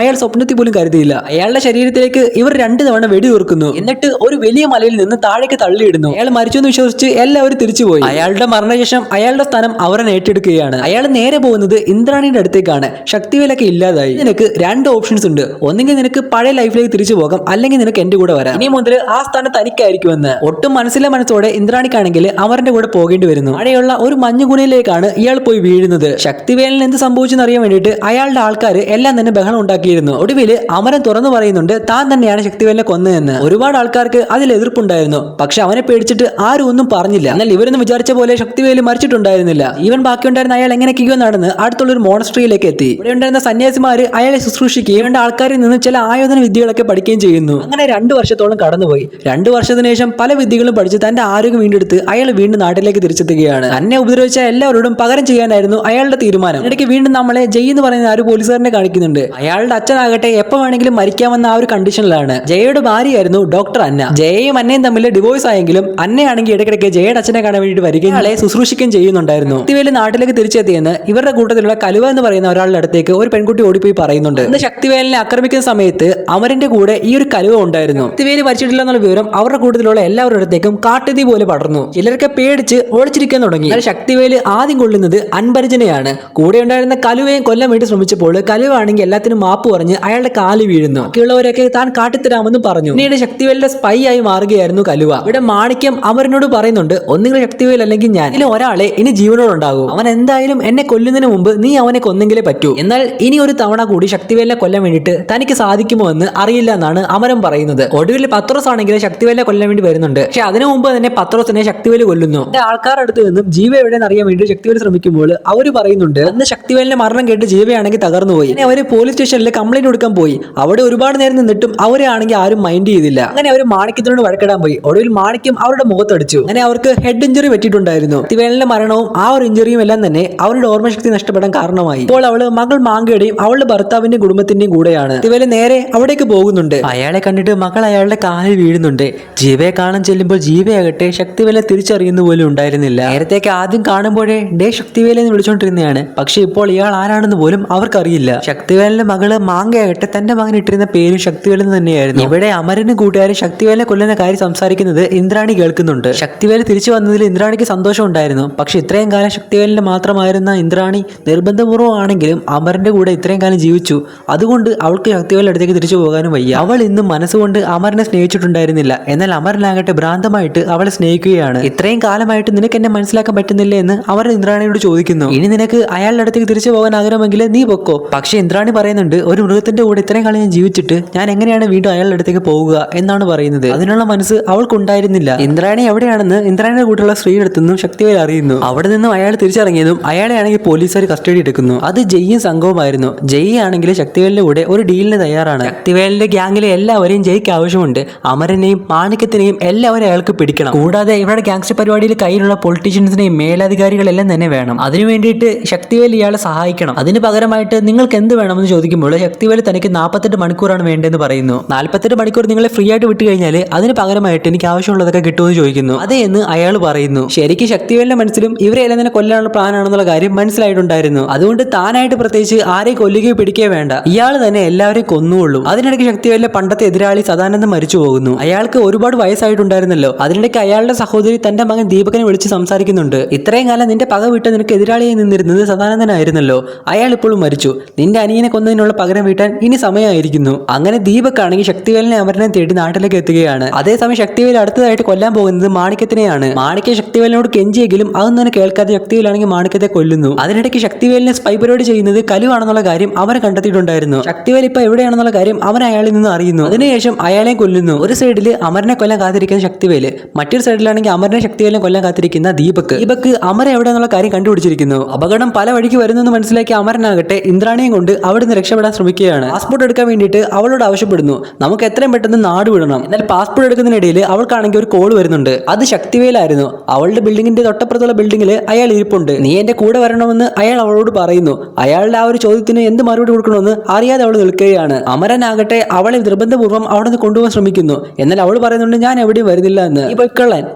അയാൾ സ്വപ്നത്തിൽ പോലും കരുതിയില്ല. അയാളുടെ ശരീരത്തിലേക്ക് ഇവർ 2 തവണ വെടിയുതിർക്കുന്നു. എന്നിട്ട് ഒരു വലിയ മലയിൽ നിന്ന് താഴേക്ക് തള്ളിയിടുന്നു. അയാൾ മരിച്ചെന്ന് വിശ്വസിച്ച് എല്ലാവരും തിരിച്ചുപോയി. അയാളുടെ മരണശേഷം അയാളുടെ സ്ഥാനം അവരൻ ഏറ്റെടുക്കുകയാണ്. അയാൾ നേരെ പോകുന്നത് ഇന്ദ്രാണിയുടെ അടുത്തേക്കാണ്. ശക്തിവേലൊക്കെ ഇല്ലാതായി. നിനക്ക് 2 ഓപ്ഷൻസ് ഉണ്ട്. ഒന്നെങ്കിൽ നിനക്ക് പഴയ ലൈഫിലേക്ക് തിരിച്ചു പോകാം, അല്ലെങ്കിൽ നിനക്ക് എന്റെ കൂടെ വരാം. ഇനി മുതൽ ആ സ്ഥാനം തനിക്കായിരിക്കുമെന്ന്. ഒട്ടും മനസ്സോടെ ഇന്ദ്രാണിക്കാണെങ്കിൽ അമരന്റെ കൂടെ പോകേണ്ടി വരുന്നു. മഴയുള്ള ഒരു മഞ്ഞുകുണയിലേക്കാണ് ഇയാൾ പോയി വീഴുന്നത്. ശക്തിവേലിന് എന്ത് സംഭവിച്ചെന്ന് അറിയാൻ വേണ്ടിയിട്ട് അയാളുടെ ആൾക്കാർ എല്ലാം തന്നെ ബഹളം ഉണ്ടാക്കിയിരുന്നു. ഒടുവിൽ അമരൻ തുറന്നു പറയുന്നുണ്ട് താൻ തന്നെയാണ് ശക്തിവേലിനെ കൊന്നതെന്ന്. ഒരുപാട് ആൾക്കാർക്ക് അതിൽ എതിർപ്പുണ്ടായിരുന്നു. പക്ഷെ അവനെ പേടിച്ചിട്ട് ആരും ഒന്നും പറഞ്ഞില്ല. എന്നാൽ ഇവരൊന്നും വിചാരിച്ച പോലെ ശക്തിവേലി മരിച്ചിട്ടുണ്ടായിരുന്നില്ല. ഈവൻ ബാക്കിയുണ്ടായിരുന്ന അയാൾ എങ്ങനെയൊക്കെയോ നടന്ന് അടുത്തുള്ള ഒരു മോണസ്ട്രിയിലേക്ക് എത്തി. ഇവിടെ ഉണ്ടായിരുന്ന സന്യാസിമാര് അയാളെ ശുശ്രൂഷിക്കുകയും വേണ്ട ആൾക്കാരിൽ നിന്ന് ചില ആയോധന വിദ്യകളൊക്കെ പഠിക്കുകയും ചെയ്യുന്നു. അങ്ങനെ 2 വർഷത്തോളം കടന്നുപോയി. 2 വർഷത്തിന് ശേഷം പല വിദ്യകളും പഠിച്ച് തന്റെ ആരോഗ്യം വീണ്ടെടുത്ത് അയാൾ വീണ്ടും നാട്ടിലേക്ക് തിരിച്ചെത്തുകയാണ്. തന്നെ ഉപദ്രവിച്ച എല്ലാവരോടും പകരം ചെയ്യാനായിരുന്നു അയാളുടെ തീരുമാനം. ഇടയ്ക്ക് വീണ്ടും നമ്മളെ ജയ് എന്ന് പറയുന്ന ആ ഒരു പോലീസുകാരനെ കാണിക്കുന്നുണ്ട്. അയാളുടെ അച്ഛനാകട്ടെ എപ്പോ വേണമെങ്കിലും മരിക്കാമെന്ന ആ ഒരു കണ്ടീഷനിലാണ്. ജയയുടെ ഭാര്യയായിരുന്നു ഡോക്ടർ അന്ന. ജയയും അന്നയും തമ്മിൽ ഡിവോഴ്സ് ആയെങ്കിലും അന്നയാണെങ്കിൽ ഇടയ്ക്കിടയ്ക്ക് ജയയുടെ അച്ഛനെ കാണാൻ വേണ്ടി വരികയും അയാളെ ശുശ്രൂഷിക്കുകയും ചെയ്യുന്നുണ്ടായിരുന്നു. ശക്തിവേലി നാട്ടിലേക്ക് തിരിച്ചെത്തിയെന്ന് ഇവരുടെ കൂട്ടത്തിലുള്ള കലുവ എന്ന് പറയുന്ന ഒരാളുടെ അടുത്തേക്ക് ഒരു പെൺകുട്ടി ഓടിപ്പോയി പറയുന്നുണ്ട്. ഇന്ന് ശക്തിവേലിനെ ആക്രമിക്കുന്ന സമയത്ത് അമരന്റെ കൂടെ ഈ ഒരു കലുവ ഉണ്ടായിരുന്നു. ശക്തിവേലി മരിച്ചിട്ടില്ല എന്നുള്ള വിവരം അവരുടെ കൂട്ടത്തിലുള്ള എല്ലാവരുടെ അടുത്തേക്കും കാട്ടുതീ പോലെ പടർന്നു. ചിലരൊക്കെ പേടിച്ച് ഒളിച്ചിരിക്കാൻ തുടങ്ങി. എന്നാൽ ശക്തിവേലി ആദ്യം കൊള്ളുന്നത് അൻപരിചനെയാണ്. കൂടെ ഉണ്ടായിരുന്ന കലുവയും കൊല്ലാൻ വേണ്ടി ശ്രമിച്ചപ്പോൾ കലുവ ആണെങ്കിൽ എല്ലാത്തിനും മാപ്പ് പറഞ്ഞ് അയാളുടെ കാല് വീഴുന്നു. ബാക്കിയുള്ളവരൊക്കെ താൻ കാട്ടിത്തരാമെന്ന് പറഞ്ഞു. പിന്നീട് ശക്തിവേലിന്റെ സ്പൈ ആയി മാറുകയായിരുന്നു കലുവ. ഇവിടെ മാണിക്യം അമരനോട് പറയുന്നുണ്ട് ഒന്നുകിൽ ശക്തിവേൽ അല്ലെങ്കിൽ ഞാൻ, ഇതിൽ ഒരാളെ ഇനി ജീവനോടുണ്ടാകും. അവൻ എന്തായാലും എന്നെ കൊല്ലുന്നതിന് മുമ്പ് നീ അവനെ കൊന്നെങ്കിലേ പറ്റൂ. എന്നാൽ ഇനി ഒരു തവണ കൂടി ശക്തിവേലിനെ കൊല്ലാൻ വേണ്ടിയിട്ട് തനിക്ക് സാധിക്കുമോ എന്ന് അറിയില്ല എന്നാണ് അമരൻ പറയുന്നത്. ഒടുവിൽ പത്രോസ് ആണെങ്കിൽ ശക്തിവേലിനെ കൊല്ലാൻ വേണ്ടി വരുന്നുണ്ട്. പക്ഷെ അതിനു മുമ്പ് തന്നെ പത്രോസിനെ ശക്തിവേലി കൊല്ലുന്നു. ആൾക്കാരുടെ അടുത്ത് നിന്നും ജീവ എവിടെയെന്ന് അറിയാൻ വേണ്ടി ശക്തിവേലി ശ്രമിക്കുമ്പോൾ അവർ പറയുന്നുണ്ട് അന്ന് ശക്തിവേലിന്റെ മരണം കേട്ട് ജീവയാണെങ്കിൽ തകർന്നുപോയി. പിന്നെ അവര് പോലീസ് സ്റ്റേഷനിൽ കംപ്ലൈന്റ് കൊടുക്കാൻ പോയി. അവിടെ ഒരുപാട് നേരം നിന്നിട്ടും അവരെ ആണെങ്കിൽ ആരും മൈൻഡ് ചെയ്തില്ല. അങ്ങനെ അവർ മാണിക്യത്തിനോട് വഴക്കിടാൻ പോയി. ഒടുവിൽ മാണിക്യം അവരുടെ മുഖത്തടിച്ചു. അങ്ങനെ അവർക്ക് ഹെഡ് ഇഞ്ചുറി പറ്റിയിട്ടുണ്ടായിരുന്നു. ശക്തിവേലിന്റെ മരണവും ആ ഒരു ഇഞ്ചുറിയും എല്ലാം തന്നെ അവരുടെ ഓർമ്മശക്തി നഷ്ടപ്പെടാൻ കാരണമായി. ഇപ്പോൾ അവള് മകൾ മാങ്കയുടെയും അവളുടെ ഭർത്താവിന്റെയും കുടുംബത്തിന്റെയും കൂടെയാണ്. ശക്തിവേലി നേരെ അവിടേക്ക് പോകുന്നുണ്ട്. അയാളെ കണ്ടിട്ട് മകൾ അയാളുടെ കാലിൽ വീഴുന്നുണ്ട്. ജീവയെ കാണാൻ ചെല്ലുമ്പോൾ ജീവയാകട്ടെ ശക്തിവേലിനെ തിരിച്ചറിയുന്ന പോലും ഉണ്ടായിരുന്നില്ല. നേരത്തേക്ക് ആദ്യം കാണുമ്പോഴേ ഡേ ശക്തിവേലി എന്ന് വിളിച്ചോണ്ടിരുന്നതാണ്. പക്ഷെ ഇപ്പോൾ ഇയാൾ ആരാണെന്ന് പോലും അവർക്കറിയില്ല. ശക്തിവേലിന്റെ മകള് മാങ്കയാകട്ടെ തന്റെ മകൻ ഇട്ടിരുന്ന പേരും ശക്തിവേലി തന്നെയായിരുന്നു. ഇവിടെ അമരനും കൂട്ടുകാരും ശക്തിവേലിനെ കൊല്ലുന്ന കാര്യം സംസാരിക്കുന്നത് ഇന്ദ്രാണി കേൾക്കുന്നുണ്ട്. ശക്തിവേലി തിരിച്ചു വന്നതിൽ ഇന്ദ്രാണിക്ക് സന്തോഷം ഉണ്ടായിരുന്നു. പക്ഷെ ഇത്രയും കാലം ശക്തിവേലിന്റെ മാത്രമായിരുന്ന ഇന്ദ്രാണി നിർബന്ധപൂർവ്വം ആണെങ്കിലും അമരന്റെ കൂടെ ഇത്രയും കാലം ജീവിച്ചു. അതുകൊണ്ട് അവൾക്ക് ശക്തിവേലിന്റെ അടുത്തേക്ക് തിരിച്ചു പോകാനും വയ്യ. അവൾ ഇന്നും മനസ്സുകൊണ്ട് അമരനെ സ്നേഹിച്ചിട്ടുണ്ടായിരുന്നില്ല. എന്നാൽ അമരനാകട്ടെ ഭ്രാന്തമായിട്ട് അവളെ സ്നേഹിക്കുകയാണ്. ഇത്രയും കാലമായിട്ട് നിനക്ക് എന്നെ മനസ്സിലാക്കാൻ പറ്റുന്നില്ല എന്ന് അവർ ഇന്ദ്രാണിയോട് ചോദിക്കുന്നു. ഇനി നിനക്ക് അയാളുടെ അടുത്തേക്ക് തിരിച്ചു പോകാൻ ആഗ്രഹമെങ്കിൽ നീ പൊക്കോ. പക്ഷെ ഇന്ദ്രാണി പറയുന്നുണ്ട് ഒരു മൃഗത്തിന്റെ കൂടെ ഇത്രയും കാലം ഞാൻ ജീവിച്ചിട്ട് ഞാൻ എങ്ങനെയാണ് വീണ്ടും അയാളുടെ അടുത്തേക്ക് പോവുക എന്നാണ് പറയുന്നത്. അതിനുള്ള മനസ്സ് അവൾക്കുണ്ടായിരുന്നില്ല. ഇന്ദ്രാണി എവിടെയാണെന്ന് ഇന്ദ്രാണിയുടെ കൂട്ടുള്ള സ്ത്രീയുടെ അടുത്തുനിന്നും ശക്തിവേൽ അറിയുന്നു. അവിടെ നിന്നും അയാൾ തിരിച്ചറിഞ്ഞതും അയാളെ ആണെങ്കിൽ പോലീസുകാർ കസ്റ്റഡി എടുക്കുന്നു. അത് ജയ്യും സംഘവുമായിരുന്നു. ജയ് ആണെങ്കിൽ ശക്തിവേലിന്റെ കൂടെ ഒരു ഡീലിന് തയ്യാറാണ്. ശക്തിവേലിന്റെ ഗ്യാങ്ങിലെ എല്ലാവരെയും ജയ്ക്ക് ആവശ്യമുണ്ട്. അമരനെയും മാണിക്യത്തിനെയും എല്ലാവരും അയാൾക്ക് പിടിക്കണം. കൂടാതെ ഇവരുടെ ഗ്യാങ്സ്റ്റർ പരിപാടിയിൽ കയ്യിലുള്ള പൊളിറ്റീഷ്യൻസിനെയും മേലധികാരികളെല്ലാം തന്നെ വേണം. അതിനു വേണ്ടിയിട്ട് ശക്തിവേൽ ഇയാളെ സഹായിക്കണം. അതിന് പകരമായിട്ട് നിങ്ങൾക്ക് എന്ത് വേണമെന്ന് ചോദിക്കുമ്പോൾ ശക്തിവേൽ തനിക്ക് 48 മണിക്കൂറാണ് വേണ്ടതെന്ന് പറയുന്നു. 48 മണിക്കൂർ നിങ്ങളെ ഫ്രീ ആയിട്ട് വിട്ടു കഴിഞ്ഞാൽ അതിന് പകരമായിട്ട് എനിക്ക് ആവശ്യമുള്ളതൊക്കെ കിട്ടുമെന്ന് ചോദിക്കുന്നു. അതേ എന്ന് അയാൾ പറയുന്നു. ശരിക്കും ശക്തിവേലിന്റെ മനസ്സിലും ഇവരെ എല്ലാം തന്നെ കൊല്ലാനുള്ള പ്ലാൻ ആണെന്നുള്ള കാര്യം മനസ്സിലായിട്ടുണ്ടായിരുന്നു. അതുകൊണ്ട് താനായിട്ട് പ്രത്യേകിച്ച് ആരെയും കൊല്ലുകയോ പിടിക്കുകയോ വേണ്ട, ഇയാൾ തന്നെ എല്ലാവരെയും കൊന്നുകൊള്ളൂ. അതിനിടയ്ക്ക് ശക്തിവേലിന്റെ പണ്ടത്തെ എതിരാളി സദാനന്ദൻ മരിച്ചു പോകുന്നു. അയാൾക്ക് ഒരുപാട് വയസ്സായിട്ടുണ്ടായിരുന്നല്ലോ. അതിനിടയ്ക്ക് അയാളുടെ സഹോദരി തന്റെ മകൻ ദീപകനെ വിളിച്ച് സംസാരിക്കുന്നുണ്ട്. ഇത്രയും കാലം നിന്റെ പക വിട്ട് നിനക്ക് എതിരാളിയായി നിന്നിരുന്നത് സദാനന്ദനായിരുന്നല്ലോ. അയാൾ ഇപ്പോഴും മരിച്ചു. നിന്റെ അനിയനെ കൊന്നതിനുള്ള പകരം വീട്ടാൻ ഇനി സമയമായിരിക്കുന്നു. അങ്ങനെ ദീപക്കാണെങ്കിൽ ശക്തിവേലിനെ അമരനെ തേടി നാട്ടിലേക്ക് എത്തുകയാണ്. അതേസമയം ശക്തിവേൽ അടുത്തതായിട്ട് കൊല്ലാൻ പോകുന്നത് മാണിക്യത്തിനെയാണ്. മാണിക്യം ശക്തിവേലിനോട് കെഞ്ചിയെങ്കിലും അതൊന്നും തന്നെ കേൾക്കാതെ ശക്തിവേലാണെങ്കിൽ മാണിക്യത്തെ കൊല്ലുന്നു. അതിനിടയ്ക്ക് ശക്തിവേലിനെ സ്പൈ പരിപാടി ചെയ്യുന്നത് കലുവാണെന്നുള്ള കാര്യം അവനെ കണ്ടെത്തിയിട്ടുണ്ടായിരുന്നു. ശക്തിവേൽ ഇപ്പൊ എവിടെയാണെന്നുള്ള കാര്യം അവൻ അയാളിൽ നിന്ന് അറിയുന്നു. അതിനുശേഷം അയാളെ കൊല്ലുന്നു. ഒരു സൈഡിൽ അമരനെ കൊല്ലാൻ കാത്തിരിക്കുന്ന ശക്തിവേല്, മറ്റൊരു സൈഡിലാണെങ്കിൽ അമരനെ ശക്തിവേലിനെ കൊല്ലാൻ കാത്തിരിക്കുന്ന ദീപക് അമര എവിടെയെന്നുള്ള കാര്യം കണ്ടുപിടിച്ചിരിക്കുന്നു. അപകടം പല വഴിക്ക് വരുന്നെന്ന് മനസ്സിലാക്കിയ അമരനാകട്ടെ ഇന്ദ്രാണിയും കൊണ്ട് അവിടുന്ന് രക്ഷപ്പെടാൻ ശ്രമിക്കുകയാണ്. പാസ്പോർട്ട് എടുക്കാൻ വേണ്ടിയിട്ട് അവളോട് ആവശ്യപ്പെടുന്നു നമുക്ക് എത്രയും പെട്ടെന്ന് നാട് വിടണം. എന്നാൽ പാസ്പോർട്ട് എടുക്കുന്നതിനിടയിൽ അവൾക്കാണെങ്കിൽ ഒരു കോൾ വരുന്നുണ്ട്. അത് ശക്തിവേലായിരുന്നു. അവളുടെ ബിൽഡിങ്ങിന്റെ തൊട്ടപ്പുറത്തുള്ള ബിൽഡിങ്ങിൽ അയാൾ ഇരിപ്പുണ്ട്. നീ എന്റെ കൂടെ വരണമെന്ന് അയാൾ അവളോട് പറയുന്നു. അയാളുടെ ആ ഒരു ചോദ്യത്തിന് എന്ത് മറുപടി കൊടുക്കണമെന്ന് അറിയാതെ അവൾ നിൽക്കുകയാണ്. അമരനാകട്ടെ അവളെ നിർബന്ധപൂർവ്വം അവിടെ നിന്ന് കൊണ്ടുപോകാൻ ശ്രമിക്കുന്നു. എന്നാൽ അവൾ പറയുന്നുണ്ട് ഞാൻ എവിടെയും വരുന്നില്ല എന്ന്. ഈ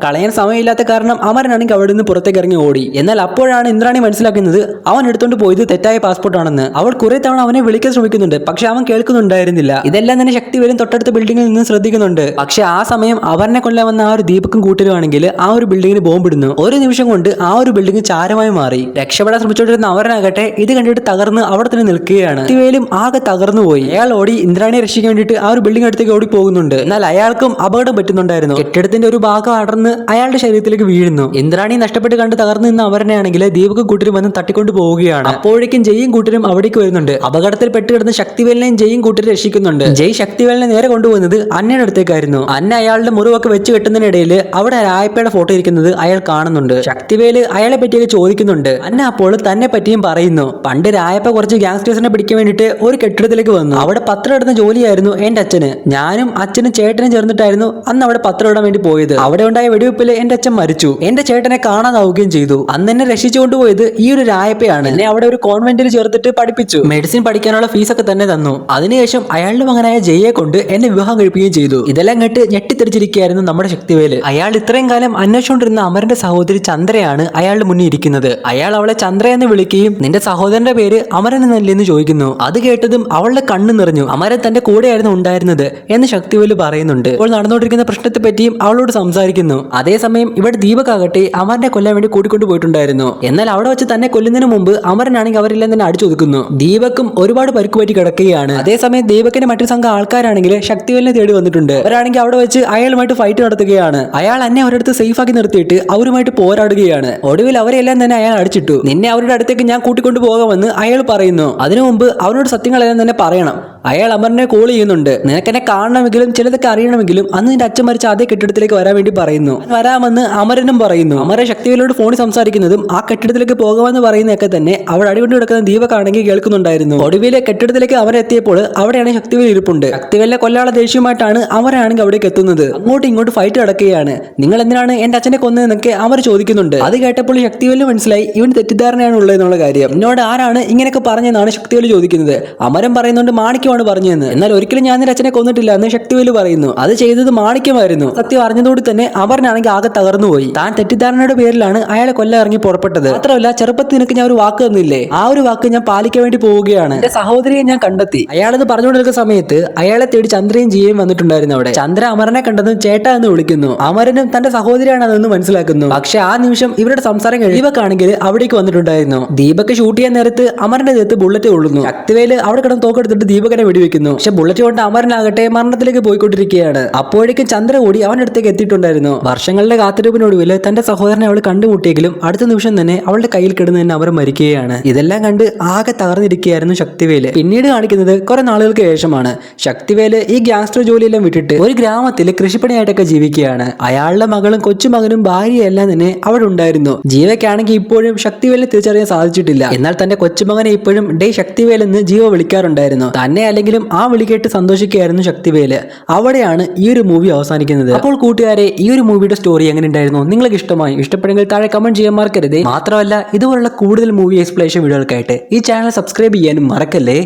കളയാൻ സമയമില്ലാത്ത കാരണം അമരനാണെങ്കിൽ അവിടെ നിന്ന് പുറത്തേക്ക് ഇറങ്ങി ഓടി. എന്നാൽ എന്നാൽ അപ്പോഴാണ് ഇന്ദ്രാണി മനസ്സിലാക്കുന്നത് അവൻ എടുത്തുകൊണ്ട് പോയത് തെറ്റായ പാസ്പോർട്ട് ആണെന്ന്. അവൾ കുറെ തവണ അവനെ വിളിക്കാൻ ശ്രമിക്കുന്നുണ്ട്, പക്ഷെ അവൻ കേൾക്കുന്നുണ്ടായിരുന്നില്ല. ഇതെല്ലാം തന്നെ ശക്തിവേലും തൊട്ടടുത്ത ബിൽഡിംഗിൽ നിന്ന് ശ്രദ്ധിക്കുന്നുണ്ട്. പക്ഷെ ആ സമയം അവനെ കൊല്ലാൻ വന്ന ആ ഒരു ദീപക്കും കൂട്ടരുമാണെങ്കിൽ ആ ഒരു ബിൽഡിങ്ങിന് ബോംബിടുന്നു. ഒരു നിമിഷം കൊണ്ട് ആ ഒരു ബിൽഡിംഗ് ചാരമായി മാറി. രക്ഷപ്പെടാൻ ശ്രമിച്ചുകൊണ്ടിരുന്ന അവരനാകട്ടെ ഇത് കണ്ടിട്ട് തകർന്ന് അവിടെ തന്നെ നിൽക്കുകയാണ്. ശക്തിവേലും ആകെ തകർന്നു പോയി. അയാൾ ഓടി ഇന്ദ്രാണിയെ രക്ഷിക്കാൻ വേണ്ടിയിട്ട് ആ ഒരു ബിൽഡിംഗ് അടുത്തേക്ക് ഓടി പോകുന്നുണ്ട്. എന്നാൽ അയാൾക്കും അപകടം പറ്റുന്നുണ്ടായിരുന്നു. കെട്ടിടത്തിന്റെ ഒരു ഭാഗം അടർന്ന് അയാളുടെ ശരീരത്തിലേക്ക് വീഴുന്നു. ഇന്ദ്രാണി നഷ്ടപ്പെട്ട് കണ്ട് തകർന്നു നിന്ന അവരനാണെങ്കിൽ ദീപക്കും കൂട്ടരും വന്ന് തട്ടിക്കൊണ്ട് പോവുകയാണ്. അപ്പോഴേക്കും ജയും കൂട്ടരും അവിടേക്ക് വരുന്നുണ്ട്. അപകടത്തിൽ പെട്ടുകിടന്ന ശക്തിവേലിനെയും ജയും കൂട്ടരും രക്ഷിക്കുന്നുണ്ട്. ജയ് ശക്തിവേലിനെ നേരെ കൊണ്ടുപോകുന്നത് അന്നയുടെ അടുത്തേക്കായിരുന്നു. അന്ന അയാളുടെ മുറിവൊക്കെ വെച്ച് കെട്ടുന്നതിനിടയിൽ അവിടെ രായപ്പയുടെ ഫോട്ടോ ഇരിക്കുന്നത് അയാൾ കാണുന്നുണ്ട്. ശക്തിവേല് അയാളെ പറ്റിയൊക്കെ ചോദിക്കുന്നുണ്ട്. അന്ന അപ്പോൾ തന്നെ പറ്റിയും പറയുന്നു. പണ്ട് രായപ്പ കുറച്ച് ഗ്യാങ്സ്റ്റേഴ്സിനെ പിടിക്കാൻ വേണ്ടിയിട്ട് ഒരു കെട്ടിടത്തിലേക്ക് വന്നു. അവിടെ പത്രം ഇടുന്ന ജോലിയായിരുന്നു എന്റെ അച്ഛന്. ഞാനും അച്ഛനും ചേട്ടനും ചേർന്നിട്ടായിരുന്നു അന്ന് അവിടെ പത്രം ഇടാൻ വേണ്ടി പോയത്. അവിടെ ഉണ്ടായ വെടിവെപ്പില് എന്റെ അച്ഛൻ മരിച്ചു. എന്റെ ചേട്ടനെ കാണാതാവുകയും ചെയ്തു. അന്ന് എന്നെ രക്ഷിച്ചു കൊണ്ടുപോയത് ഈ ഒരു രായപ്പയാണ്. എന്നെ അവിടെ ഒരു കോൺവെന്റിൽ ചേർത്തിട്ട് പഠിപ്പിച്ചു. മെഡിസിൻ പഠിക്കാനുള്ള ഫീസൊക്കെ തന്നെ തന്നു. അതിനുശേഷം അയാളുടെ മകനായ ജയെ കൊണ്ട് എന്നെ വിവാഹം കഴിപ്പിക്കുകയും ചെയ്തു. ഇതെല്ലാം കേട്ട് ഞെട്ടിത്തെറിച്ചിരിക്കുകയായിരുന്നു നമ്മുടെ ശക്തിവേല്. അയാൾ ഇത്രയും കാലം അന്വേഷിച്ചുകൊണ്ടിരുന്ന അമരന്റെ സഹോദരി ചന്ദ്രയാണ് അയാളുടെ മുന്നിൽ ഇരിക്കുന്നത്. അയാൾ അവളെ ചന്ദ്ര എന്ന് വിളിക്കുകയും നിന്റെ സഹോദരന്റെ പേര് അമരൻ എന്നല്ലെന്ന് ചോദിക്കുന്നു. അത് കേട്ടതും അവളുടെ കണ്ണ് നിറഞ്ഞു. അമരൻ തന്റെ കൂടെയായിരുന്നു ഉണ്ടായിരുന്നത് എന്ന് ശക്തിവേല് പറയുന്നുണ്ട്. ഇപ്പോൾ നടന്നുകൊണ്ടിരിക്കുന്ന പ്രശ്നത്തെ പറ്റിയും അവളോട് സംസാരിക്കുന്നു. അതേസമയം ഇവിടെ ദീപകാകട്ടെ അമരനെ കൊല്ലാൻ വേണ്ടി കൂട്ടിക്കൊണ്ടു പോയിട്ടുണ്ടായിരുന്നു. എന്നാൽ അവിടെ വെച്ച് തന്നെ കൊല്ലുന്നതിന് മുമ്പ് അമരനാണെങ്കിൽ അവരെല്ലാം തന്നെ അടിച്ചൊതുക്കുന്നു. ദീപക്കും ഒരുപാട് പരിക്കുപറ്റി കിടക്കുകയാണ്. അതേസമയം ദീപകിന്റെ മറ്റൊരു സംഘം ആൾക്കാരാണെങ്കിൽ ശക്തിവേലിനെ തേടി വന്നിട്ടുണ്ട്. അവരാണെങ്കിൽ അവിടെ വെച്ച് അയാളുമായിട്ട് ഫൈറ്റ് നടത്തുകയാണ്. അയാൾ എന്നെ അവരടുത്ത് സേഫ് ആക്കി നിർത്തിയിട്ട് അവരുമായിട്ട് പോരാടുകയാണ്. ഒടുവിൽ അവരെല്ലാം തന്നെ അയാൾ അടിച്ചിട്ടു. നിന്നെ അവരുടെ അടുത്തേക്ക് ഞാൻ കൂട്ടിക്കൊണ്ടു പോകാമെന്ന് അയാൾ പറയുന്നു. അതിനു മുമ്പ് അവനോട് സത്യങ്ങളെല്ലാം തന്നെ പറയണം. അയാൾ അമരനെ കോൾ ചെയ്യുന്നുണ്ട്. നിനക്കെന്നെ കാണണമെങ്കിലും ചിലതൊക്കെ അറിയണമെങ്കിലും അന്ന് നിന്റെ അച്ഛൻ മരിച്ച അതേ കെട്ടിടത്തിലേക്ക് വരാൻ വേണ്ടി പറയുന്നു. വരാമെന്ന് അമരനും പറയുന്നു. അമരൻ ശക്തിവേലോട് ഫോണിൽ സംസാരിക്കുന്നതും ആ കെട്ടിടത്തിലേക്ക് പോകാമെന്ന് പറയുന്നതൊക്കെ തന്നെ അവിടെ അടികൊണ്ട് കിടക്കുന്ന ദീപകാണെങ്കിൽ കേൾക്കുന്നുണ്ടായിരുന്നു. ഒടുവിലെ കെട്ടിടത്തിലേക്ക് അവരെത്തിയപ്പോൾ അവിടെയാണ് ശക്തിവേൽ ഇരിപ്പുണ്ട്. ശക്തിവേലിനെ കൊല്ലാനുള്ള ദേഷ്യമായിട്ടാണ് അമരാണെങ്കിൽ അവിടേക്ക് എത്തുന്നത്. അങ്ങോട്ടും ഇങ്ങോട്ട് ഫൈറ്റ് നടക്കുകയാണ്. നിങ്ങൾ എന്തിനാണ് എന്റെ അച്ഛനെ കൊന്നതെന്നൊക്കെ അമർ ചോദിക്കുന്നുണ്ട്. അത് കേട്ടപ്പോൾ ശക്തിവേലിന് മനസ്സിലായി ഇവന് തെറ്റിദ്ധാരണയാണ് ഉള്ളത് എന്നുള്ള കാര്യം. എന്നോട് ആരാണ് ഇങ്ങനെയൊക്കെ പറഞ്ഞതെന്നാണ് ശക്തിവേൽ ചോദിക്കുന്നത്. അമരൻ പറയുന്നുണ്ട് മാണിക്യമാണ് പറഞ്ഞതെന്ന്. എന്നാൽ ഒരിക്കലും ഞാൻ നിന്റെ അച്ഛനെ കൊന്നിട്ടില്ല എന്ന് ശക്തിവേൽ പറയുന്നു. അത് ചെയ്തത് മാണിക്യമായിരുന്നു. സത്യം അറിഞ്ഞതോടെ തന്നെ അമരനാണെങ്കിൽ ആകെ തകർന്നുപോയി. താൻ തെറ്റിദ്ധാരണയുടെ പേരിലാണ് അയാളെ കൊല്ലാൻ ഇറങ്ങി പുറപ്പെട്ടത്. മാത്രമല്ല ചെറുപ്പത്തിൽ നിനക്ക് ഞാൻ ഒരു വാക്ക് തന്നില്ലേ, ആ ഒരു വാക്ക് ഞാൻ പാലിക്കാൻ വേണ്ടി പോവുകയാണ്. എന്റെ സഹോദരിയെ ഞാൻ കണ്ടെത്തി. അയാളത് പറഞ്ഞുകൊണ്ടിരിക്കുന്ന സമയത്ത് അയാളെ തേടി ചന്ദ്രയും ജിയയും വന്നിട്ടുണ്ടായിരുന്നു. അവിടെ ചന്ദ്ര അമരനെ കണ്ടതും ചേട്ടാ എന്ന് വിളിക്കുന്നു. അമരനും തന്റെ സഹോദരിയാണ് അതെന്ന് മനസ്സിലാക്കുന്നു. പക്ഷെ ആ നിമിഷം ഇവരുടെ സംസാരം ദീപക്കാണെങ്കിൽ അവിടേക്ക് വന്നിട്ടുണ്ടായിരുന്നു. ദീപക്ക് ഷൂട്ട് ചെയ്യാൻ നേരത്ത് അമരന്റെ ദേഹത്ത് ബുള്ളറ്റ് കൊള്ളുന്നു. ശക്തിവേല് അവിടെ കിടന്ന് തോക്കെടുത്തിട്ട് ദീപകനെ വെടിവെക്കുന്നു. പക്ഷെ ബുള്ളറ്റ് കൊണ്ട് അമരനാകട്ടെ മരണത്തിലേക്ക് പോയിക്കൊണ്ടിരിക്കുകയാണ്. അപ്പോഴേക്കും ചന്ദ്ര കൂടി അവന്റെ അടുത്തേക്ക് എത്തിയിട്ടുണ്ടായിരുന്നു. വർഷങ്ങളുടെ കാത്തിരിപ്പിനൊടുവിൽ തന്റെ സഹോദരനെ അവൾ കണ്ടുമുട്ടിയെങ്കിലും അടുത്ത നിമിഷം തന്നെ അവളുടെ കയ്യിൽ കിടന്ന് തന്നെ അവർ മരിക്കുകയാണ്. ഇതെല്ലാം കണ്ട് ആകെ തകർന്നിരിക്കുകയായിരുന്നു ശക്തിവേല്. പിന്നീട് കാണിക്കുന്നത് കുറെ നാളുകൾക്ക് ശേഷമാണ്. ശക്തിവേല് ഈ ഗ്യാങ്സ്റ്റർ ജോലിയെല്ലാം വിട്ടിട്ട് ഒരു ഗ്രാമത്തിൽ കൃഷിപ്പണിയായിട്ടൊക്കെ ജീവിക്കുകയാണ്. അയാളുടെ മകളും കൊച്ചുമകനും ഭാര്യയും എല്ലാം തന്നെ അവിടെ ഉണ്ടായിരുന്നു. ജീവയ്ക്കാണെങ്കിൽ ഇപ്പോഴും ശക്തിവേലിനെ തിരിച്ചറിയാൻ സാധിച്ചിട്ടില്ല. എന്നാൽ തന്റെ കൊച്ചുമകനെ ഇപ്പോഴും ഡേ ശക്തിവേൽ എന്ന് ജീവ വിളിക്കാറുണ്ടായിരുന്നു. തന്നെ അല്ലെങ്കിലും ആ വിളി കേട്ട് സന്തോഷിക്കുകയായിരുന്നു ശക്തിവേല്. അവിടെയാണ് ഈ ഒരു മൂവി അവസാനിക്കുന്നത്. അപ്പോൾ കൂട്ടുകാരെ, ഈ ഒരു മൂവിയുടെ സ്റ്റോറി എങ്ങനെ ഉണ്ടായിരുന്നു? നിങ്ങൾക്ക് ഇഷ്ടമായി? ഇഷ്ടപ്പെടുമെങ്കിൽ താഴെ കമന്റ് ചെയ്യാൻ മറക്കരുത്. മാത്രമല്ല ഇതുപോലുള്ള കൂടുതൽ മൂവി എക്സ്പ്ലനേഷൻ വീഡിയോകൾക്കായിട്ട് ഈ ചാനൽ സബ്സ്ക്രൈബ് ചെയ്യാനും മറക്കല്ലേ.